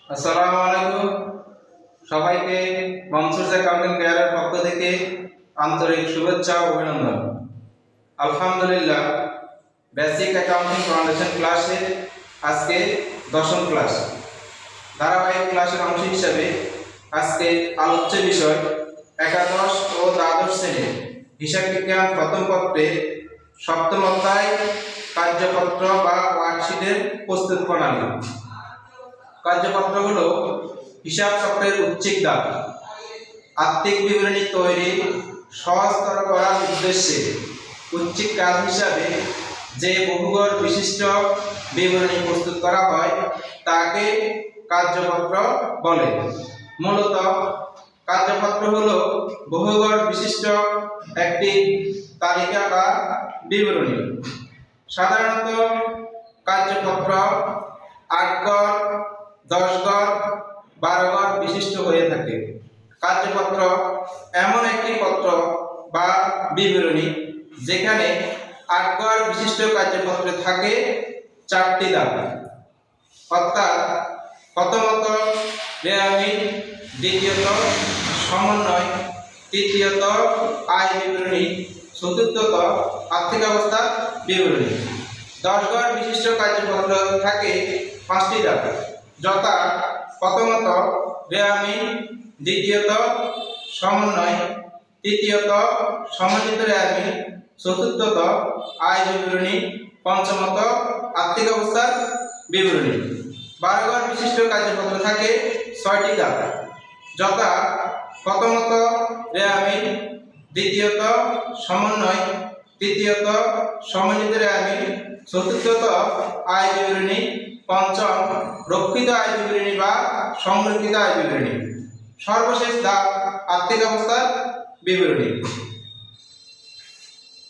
আসসালামু আলাইকুম সবাইকে মনসুর অ্যাকাউন্টিং কেয়ারের পক্ষ থেকে আন্তরিক শুভেচ্ছা ও অভিনন্দন। আলহামদুলিল্লাহ, বেসিক অ্যাকাউন্টিং ফাউন্ডেশন ক্লাসে আজকে দশম ক্লাস। ধারাবাহিক ক্লাসের অংশ হিসাবে আজকে আলোচ্য বিষয় একাদশ ও দ্বাদশ শ্রেণীর হিসাব বিজ্ঞান প্রথম পত্রে সপ্তম অধ্যায় কার্যপত্র বা ওয়ার্কশিটের প্রস্তুত প্রণালী। কার্যপত্রগুলো হিসাব চক্রের ঐচ্ছিক দাগ, আর্থিক বিবরণী তৈরি সহজতর করার উদ্দেশ্যে ঐচ্ছিক কাজ হিসাবে যে বহুগর বিশিষ্ট বিবরণী প্রস্তুত করা হয় তাকে কার্যপত্র বলে। মূলত কার্যপত্র হলো বহুগর বিশিষ্ট একটি তালিকা বা বিবরণী। সাধারণত কার্যপত্র 8 গড়, 10 গড়, 12 গড় বিশিষ্ট হয়ে থাকে। কার্যপত্র এমন একটি পত্র বা বিবরণী যেখানে 8 গড় বিশিষ্ট কার্যপত্রে থাকে 4টি ধাপ, অর্থাৎ প্রথমত রেয়ামিন, দ্বিতীয়ত সমন্বয়, তৃতীয়ত আয় বিবরণী, চতুর্থত আর্থিক অবস্থা বিবরণী। 10 গড় বিশিষ্ট কার্যপত্র থাকে 5টি ধাপ, যথা প্রথমত রেয়ামিন, দ্বিতীয়ত সমন্বয়, তৃতীয়ত সমন্বিত রেয়ামিন, চতুর্থত আয় বিবরণী, পঞ্চমত আর্থিক অবস্থার বিবরণী। 12 গড় বিশিষ্ট কার্যপত্র থাকে 6টি ধাপ, যথা প্রথমত রেয়ামিন, দ্বিতীয়ত সমন্বয়, তৃতীয়ত সমন্বিত রেয়ামিন, চতুর্থত আয় বিবরণী, পঞ্চম রক্ষিত আয় বিবরণী বা সংরক্ষিত আয় বিবরণী, সর্বশেষ ধাপ আর্থিক অবস্থার বিবরণী।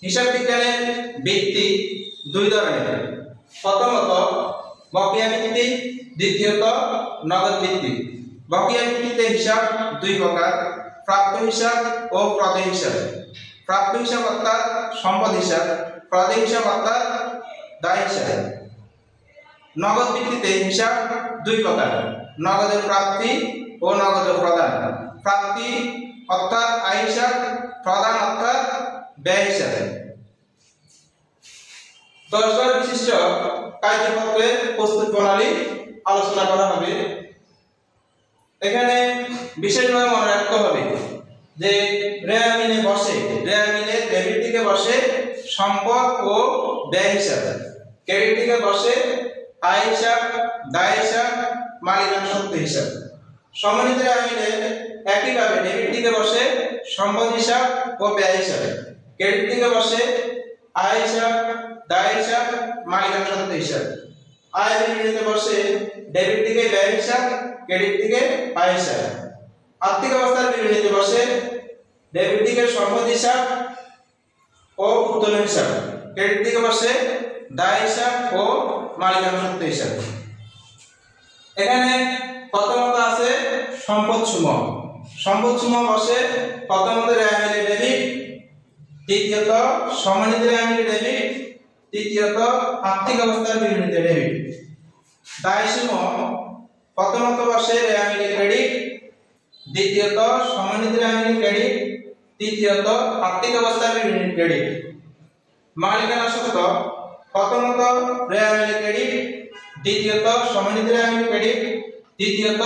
হিসাব বিজ্ঞানের ভিত্তি 2 ধরনের, প্রথমত বকেয়া ভিত্তিক, দ্বিতীয়ত নগদ ভিত্তিক। বকেয়া ভিত্তিতে হিসাব 2 প্রকার, প্রাপ্য হিসাব ও প্রদেয় হিসাব। প্রাপ্য হিসাব অর্থাৎ সম্পদ হিসাব, প্রদেয় হিসাব অর্থাৎ দায় হিসাব। নগদ ভিত্তিতে হিসাব 2 প্রকার, নগদের প্রাপ্তি ও নগদের প্রদান। প্রাপ্তি অর্থাৎ আয় হিসাব, প্রদান অর্থাৎ ব্যয় হিসাব। 10 গড় বিশিষ্ট কার্যপত্রের প্রস্তুত প্রণালী আলোচনা করা হবে। এখানে বিশেষভাবে মনে রাখতে হবে যে রেয়ামিনে ডেবিট দিকে বসে সম্পদ ও ব্যয় হিসাব, ক্রেডিট দিকে বসে আয় হিসাব, দায় হিসাব, মালিকানা সত্ত্ব হিসাব। সমন্বিত রেয়ামিনে একইভাবে ডেবিট দিকে বসে সম্পদ হিসাব ও ব্যয় হিসাব, ক্রেডিট দিকে বসে আয় হিসাব, দায় হিসাব, মালিকানা সত্ত্ব হিসাব। আয় বিবরণীতে বসে ডেবিট দিকে ব্যয় হিসাব, ক্রেডিট দিকে আয় হিসাব। আর্থিক অবস্থার বিবরণীতে বসে ডেবিট দিকে সম্পদ হিসাব ও উত্তোলন হিসাব, ক্রেডিট দিকে বসে দায় হিসাব ও মালিকানা সত্ত্ব হিসাব। এখানে প্রথমত আছে সম্পদ সমূহ। সম্পদ সমূহ বসে প্রথমত রেয়ামিনে ডেবিট, দ্বিতীয়ত সমন্বিত রেয়ামিনে ডেবিট, তৃতীয়ত আর্থিক অবস্থার বিবরণীতে ডেবিট। দায় সমূহ প্রথমত বসে রেয়ামিনে ক্রেডিট, দ্বিতীয়ত সমন্বিত রেয়ামিনে ক্রেডিট, তৃতীয়ত আর্থিক অবস্থার বিবরণীতে ক্রেডিট। মালিকানা সত্ত্ব প্রথমত রেয়ামিনে ক্রেডিট, দ্বিতীয়ত সমন্বিত রেয়ামিনে ক্রেডিট, তৃতীয়ত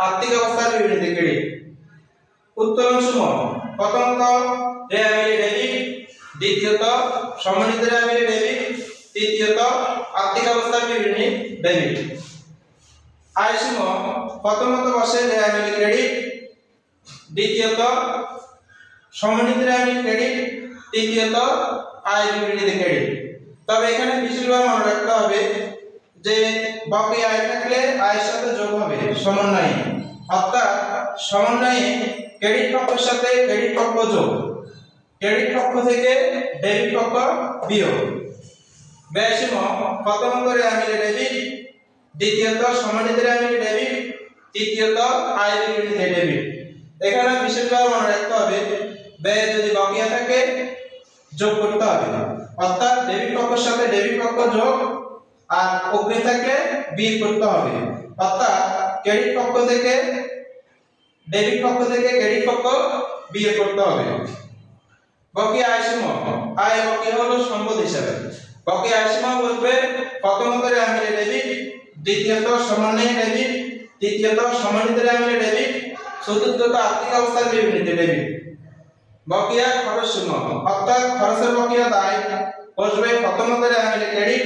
আর্থিক অবস্থার বিবরণীতে ক্রেডিট। উত্তোলন সমূহ প্রথমত রেয়ামিনে ডেবিট, দ্বিতীয়ত সমন্বিত রেয়ামিনে ডেবিট, তৃতীয়ত আর্থিক অবস্থার বিবরণী ডেবিট। আয় সমূহ প্রথমত বসে রেয়ামিনে ক্রেডিট, দ্বিতীয়ত সমন্বিত রেয়ামিনে ক্রেডিট, তৃতীয়ত আয় বিবরণীতে ক্রেডিট। তবে এখানে বিশেষভাবে মনে রাখতে হবে যে বকেয়া আয় থাকলে আয়ের সাথে যোগ হবে সমন্বয়ে, অর্থাৎ সমন্বয়ে ক্রেডিট পক্ষের সাথে ক্রেডিট পক্ষ যোগ, ক্রেডিট পক্ষ থেকে ডেবিট পক্ষ বিয়োগ। ব্যয় সমূহ প্রথমত রেয়ামিনে ডেবিট, দ্বিতীয়ত সমন্বিত রেয়ামিনে ডেবিট, তৃতীয়ত আয় বিবরণীতে ডেবিট। এখানে বিশেষভাবে মনে রাখতে হবে ব্যয় যদি বকেয়া থাকে যোগ করতে হবে, অর্থাৎ ডেবিট পক্ষের সাথে ডেবিট পক্ষ যোগ আর অগ্রিম থাকলে বিয়োগ করতে হবে। অর্থাৎ ক্রেডিট পক্ষ থেকে ডেবিট পক্ষ থেকে ক্রেডিট পক্ষ বিয়োগ করতে হবে। বকেয়া আয়সীমা, আয় বকেয়া হলো সম্পদ হিসাবে। বকেয়া আয়সীমা বলবে প্রথমত রেয়ামিলে ডেবিট, দ্বিতীয়ত সমন্বয়ে ডেবিট, তৃতীয়ত সমন্বিত রেয়ামিলে ডেবিট, চতুর্থত আর্থিক অবস্থার বিবরণীতে ডেবিট। বকেয়া খরচ সীমা, অর্থাৎ খরচের বকেয়া দায় বসবে প্রথমত রেয়ামিলে ক্রেডিট,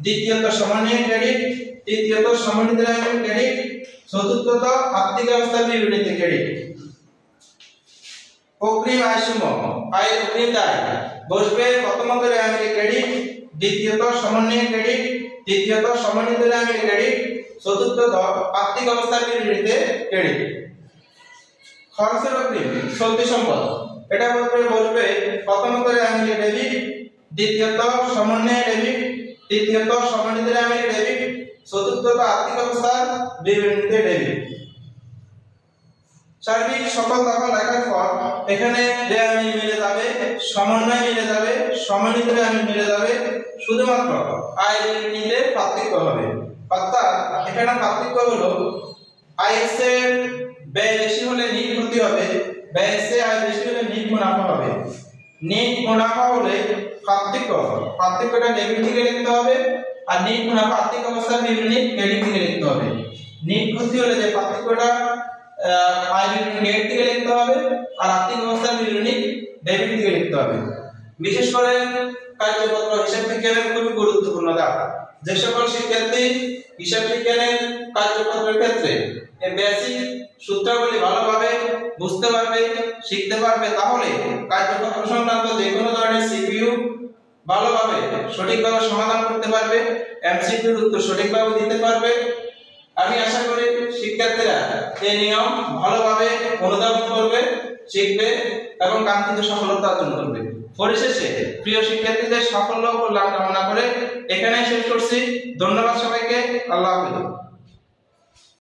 দ্বিতীয়ত সমন্বয়ে ক্রেডিট, তৃতীয়ত সমন্বিত রেয়ামিলে ক্রেডিট, চতুর্থত আর্থিক অবস্থার বিবরণীতে ক্রেডিট। অগ্রিম আয়সীমা, আয়ের অগ্রিম দায় বসবে প্রথমত রেয়ামিলে ক্রেডিট, দ্বিতীয়ত সমন্বয়ে ক্রেডিট, তৃতীয়ত সমন্বিত রেয়ামিলে ক্রেডিট, চতুর্থত আর্থিক অবস্থার বিবরণীতে ক্রেডিট। খরচের অগ্রিম চলতি সম্পদ, এটা বসবে প্রথমত রেয়ামিলে ডেবিট, দ্বিতীয়ত সমন্বয়ে ডেবিট, তৃতীয়ত সমন্বিত রেয়ামিলে ডেবিট, চতুর্থত আর্থিক অবস্থার বিবরণীতে ডেবিট। সার্বিক সকল দখল লেখার পর এখানে রেয়ামিল মিলে যাবে, সমন্বয় মিলে যাবে, সমন্বিত রেয়ামিল মিলে যাবে, শুধুমাত্র আয় বিবরণীতে পার্থক্য হবে। অর্থাৎ এখানে পার্থক্য হলো আয়ের চেয়ে ব্যয় বেশি হলে নিট ক্ষতি হবে, ব্যয়ের চেয়ে আয় বেশি হলে নিট মুনাফা হবে। নিট মুনাফা হলে পার্থক্যটা ডেবিট থেকে লিখতে হবে, আর নিট মুনাফা আর্থিক অবস্থার বিবরণী ক্রেডিট থেকে লিখতে হবে। নিট ক্ষতি হলে যে পার্থক্যটা আয় বিবরণী ক্রেডিট থেকে লিখতে হবে, আর আর্থিক অবস্থার বিবরণী ডেবিট থেকে লিখতে হবে। বিশেষ করে কার্যপত্র হিসাব বিজ্ঞানের খুবই গুরুত্বপূর্ণ ধাপ। যে সকল শিক্ষার্থী হিসাব বিজ্ঞানের কার্যপত্রের ক্ষেত্রে এই বেসিক সূত্রাবলী ভালোভাবে বুঝতে পারবে, শিখতে পারবে, তাহলে কার্যপত্র সংক্রান্ত যে কোনো ধরনের সিকিউ ভালোভাবে সঠিকভাবে সমাধান করতে পারবে, এমসিকিউর উত্তর সঠিকভাবে দিতে পারবে। আমি আশা করি শিক্ষার্থীরা এই নিয়ম ভালোভাবে অনুধাবন করবে, শিখবে এবং কাঙ্ক্ষিত সফলতা অর্জন করবে। পরিশেষে প্রিয় শিক্ষার্থীদের সাফল্য ও কল্যাণ কামনা করে এখানেই শেষ করছি। ধন্যবাদ সবাইকে। আল্লাহ হাফেজ।